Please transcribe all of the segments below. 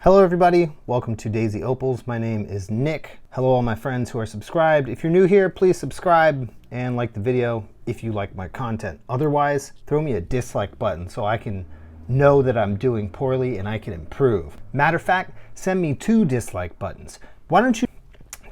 Hello everybody, welcome to Daisy Opals. My name is Nick. Hello all my friends who are subscribed. If you're new here, please subscribe and like the video if you like my content. Otherwise, throw me a dislike button so I can know that I'm doing poorly and I can improve. Matter of fact, send me 2 dislike buttons. Why don't you?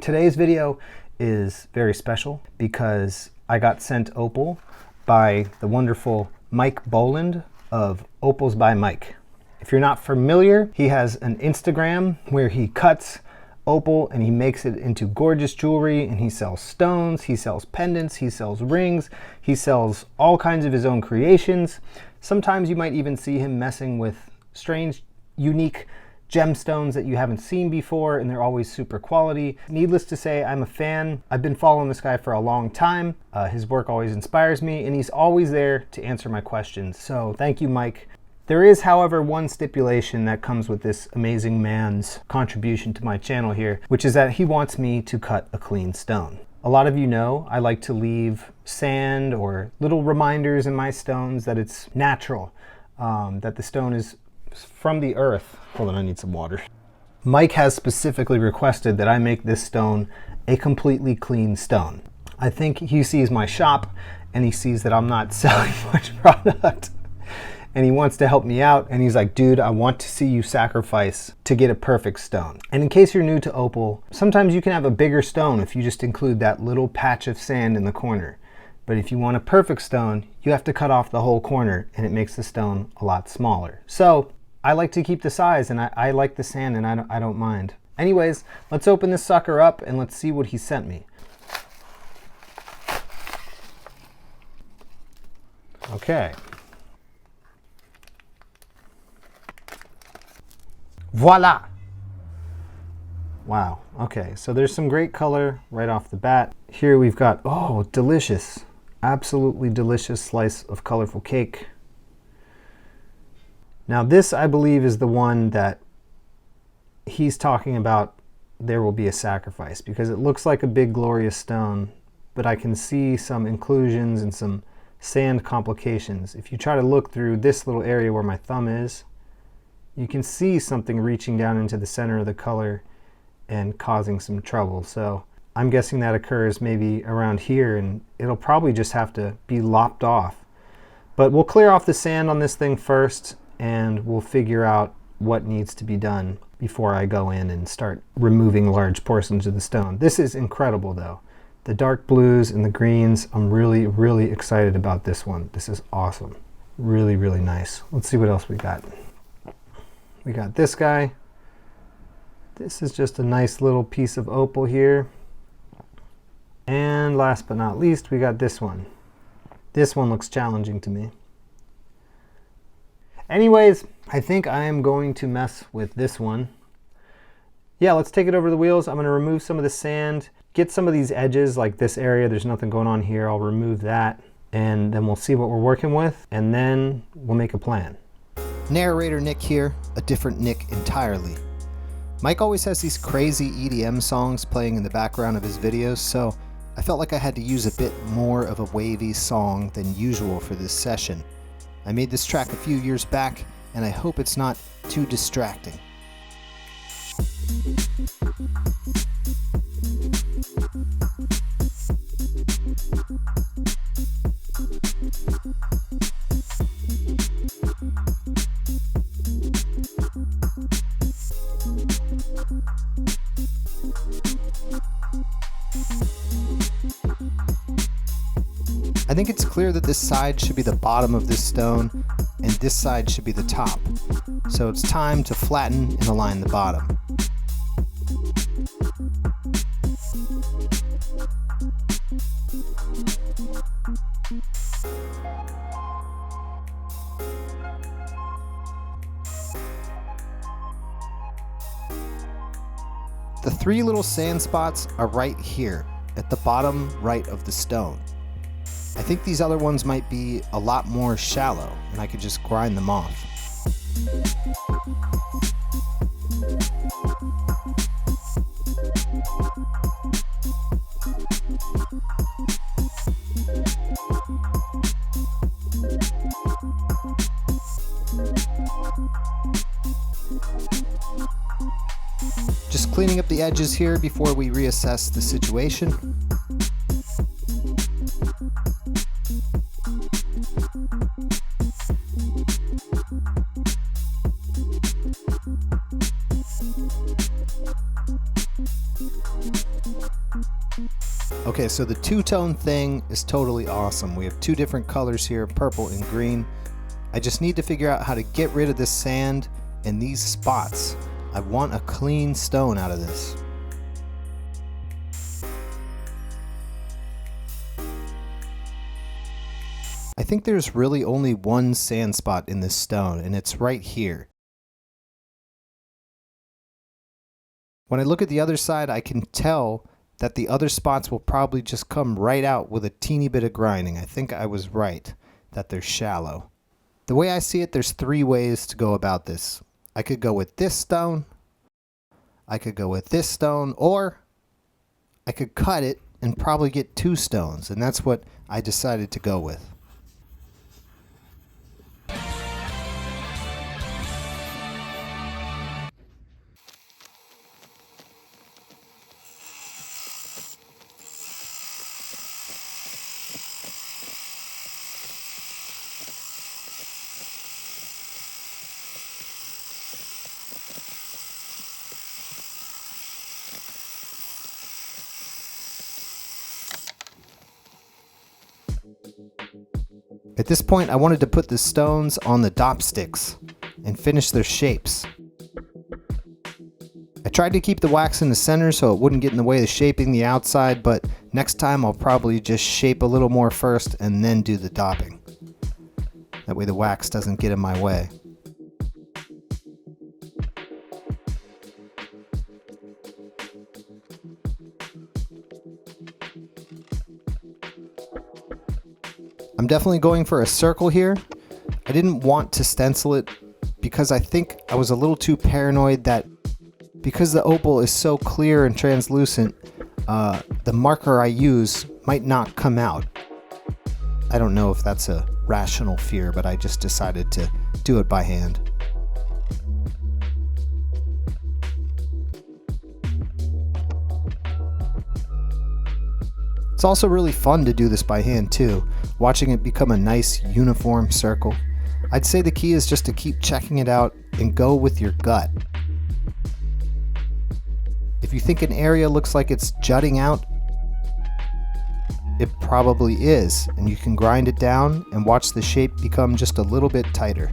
Today's video is very special because I got sent Opal by the wonderful Mike Boland of Opals by Mike. If you're not familiar, he has an Instagram where he cuts opal and he makes it into gorgeous jewelry, and he sells stones, he sells pendants, he sells rings, he sells all kinds of his own creations. Sometimes you might even see him messing with strange, unique gemstones that you haven't seen before, and they're always super quality. Needless to say, I'm a fan. I've been following this guy for a long time. His work always inspires me, and he's always there to answer my questions. So thank you, Mike. There is, however, one stipulation that comes with this amazing man's contribution to my channel here, which is that he wants me to cut a clean stone. A lot of you know I like to leave sand or little reminders in my stones that it's natural, that the stone is from the earth. Hold on, I need some water. Mike has specifically requested that I make this stone a completely clean stone. I think he sees my shop and he sees that I'm not selling much product. And he wants to help me out, and he's like, dude, I want to see you sacrifice to get a perfect stone. And in case you're new to opal, sometimes you can have a bigger stone if you just include that little patch of sand in the corner. But if you want a perfect stone, you have to cut off the whole corner, and it makes the stone a lot smaller. So I like to keep the size, and I like the sand, and I don't mind. Anyways, let's open this sucker up and let's see what he sent me. Okay. Voila! Wow, okay, so there's some great color right off the bat. Here we've got, oh, delicious, absolutely delicious slice of colorful cake. Now this, I believe, is the one that he's talking about. There will be a sacrifice, because it looks like a big glorious stone, but I can see some inclusions and some sand complications. If you try to look through this little area where my thumb is, you can see something reaching down into the center of the color and causing some trouble. So I'm guessing that occurs maybe around here, and it'll probably just have to be lopped off. But we'll clear off the sand on this thing first, and we'll figure out what needs to be done before I go in and start removing large portions of the stone. This is incredible though. The dark blues and the greens, I'm really, really excited about this one. This is awesome. Really, really nice. Let's see what else we got. We got this guy. This is just a nice little piece of opal here. And last but not least, we got this one. This one looks challenging to me. Anyways, I think I am going to mess with this one. Yeah, let's take it over the wheels. I'm going to remove some of the sand, get some of these edges, like this area. There's nothing going on here. I'll remove that, and then we'll see what we're working with, and then we'll make a plan. Narrator Nick here, a different Nick entirely. Mike always has these crazy EDM songs playing in the background of his videos, so I felt like I had to use a bit more of a wavy song than usual for this session. I made this track a few years back, and I hope it's not too distracting. I think it's clear that this side should be the bottom of this stone and this side should be the top. So it's time to flatten and align the bottom. The 3 little sand spots are right here at the bottom right of the stone. I think these other ones might be a lot more shallow, and I could just grind them off. Just cleaning up the edges here before we reassess the situation. Okay, so the two-tone thing is totally awesome. We have two different colors here, purple and green. I just need to figure out how to get rid of this sand and these spots. I want a clean stone out of this. I think there's really only one sand spot in this stone, and it's right here. When I look at the other side, I can tell that the other spots will probably just come right out with a teeny bit of grinding. I think I was right, that they're shallow. The way I see it, there's three ways to go about this. I could go with this stone, I could go with this stone, or I could cut it and probably get two stones, and that's what I decided to go with. At this point, I wanted to put the stones on the dop sticks and finish their shapes. I tried to keep the wax in the center so it wouldn't get in the way of shaping the outside, but next time I'll probably just shape a little more first and then do the dopping. That way the wax doesn't get in my way. I'm definitely going for a circle here. I didn't want to stencil it because I think I was a little too paranoid that because the opal is so clear and translucent, the marker I use might not come out. I don't know if that's a rational fear, but I just decided to do it by hand. It's also really fun to do this by hand too, watching it become a nice uniform circle. I'd say the key is just to keep checking it out and go with your gut. If you think an area looks like it's jutting out, it probably is, and you can grind it down and watch the shape become just a little bit tighter.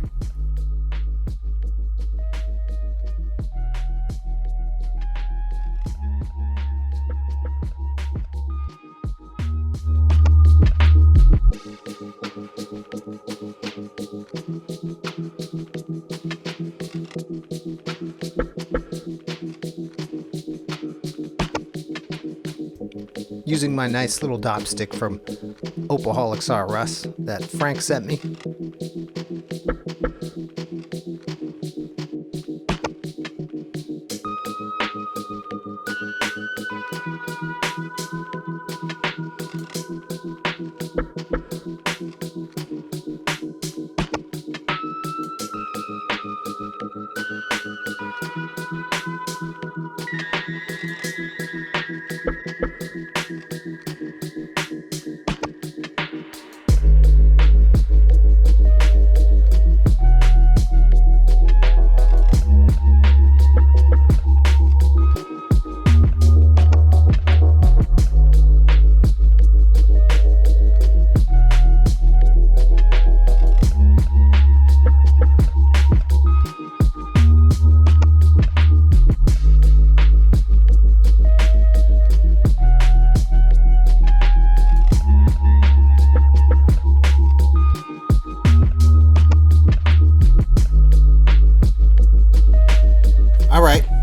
Using my nice little dop stick from Opalholics R Us that Frank sent me.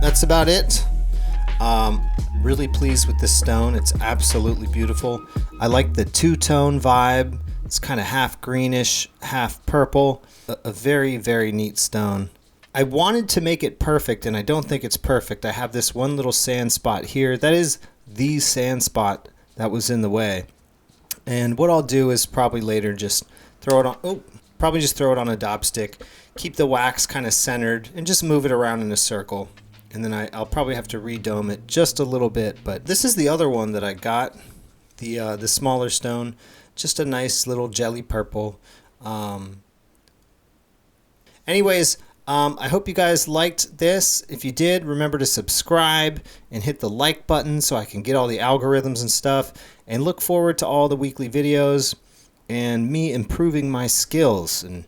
That's about it. Really pleased with this stone. It's absolutely beautiful. I like the two-tone vibe. It's kind of half greenish, half purple. A very, very neat stone. I wanted to make it perfect, and I don't think it's perfect. I have this one little sand spot here. That is the sand spot that was in the way. And what I'll do is probably later just throw it on, probably just throw it on a dop stick, keep the wax kind of centered, and just move it around in a circle. And then I'll probably have to redome it just a little bit. But this is the other one that I got, the smaller stone. Just a nice little jelly purple. Anyways, I hope you guys liked this. If you did, remember to subscribe and hit the like button so I can get all the algorithms and stuff. And look forward to all the weekly videos and me improving my skills and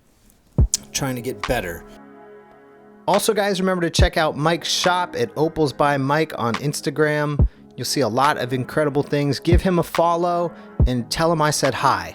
trying to get better. Also, guys, remember to check out Mike's shop at Opals by Mike on Instagram. You'll see a lot of incredible things. Give him a follow and tell him I said hi.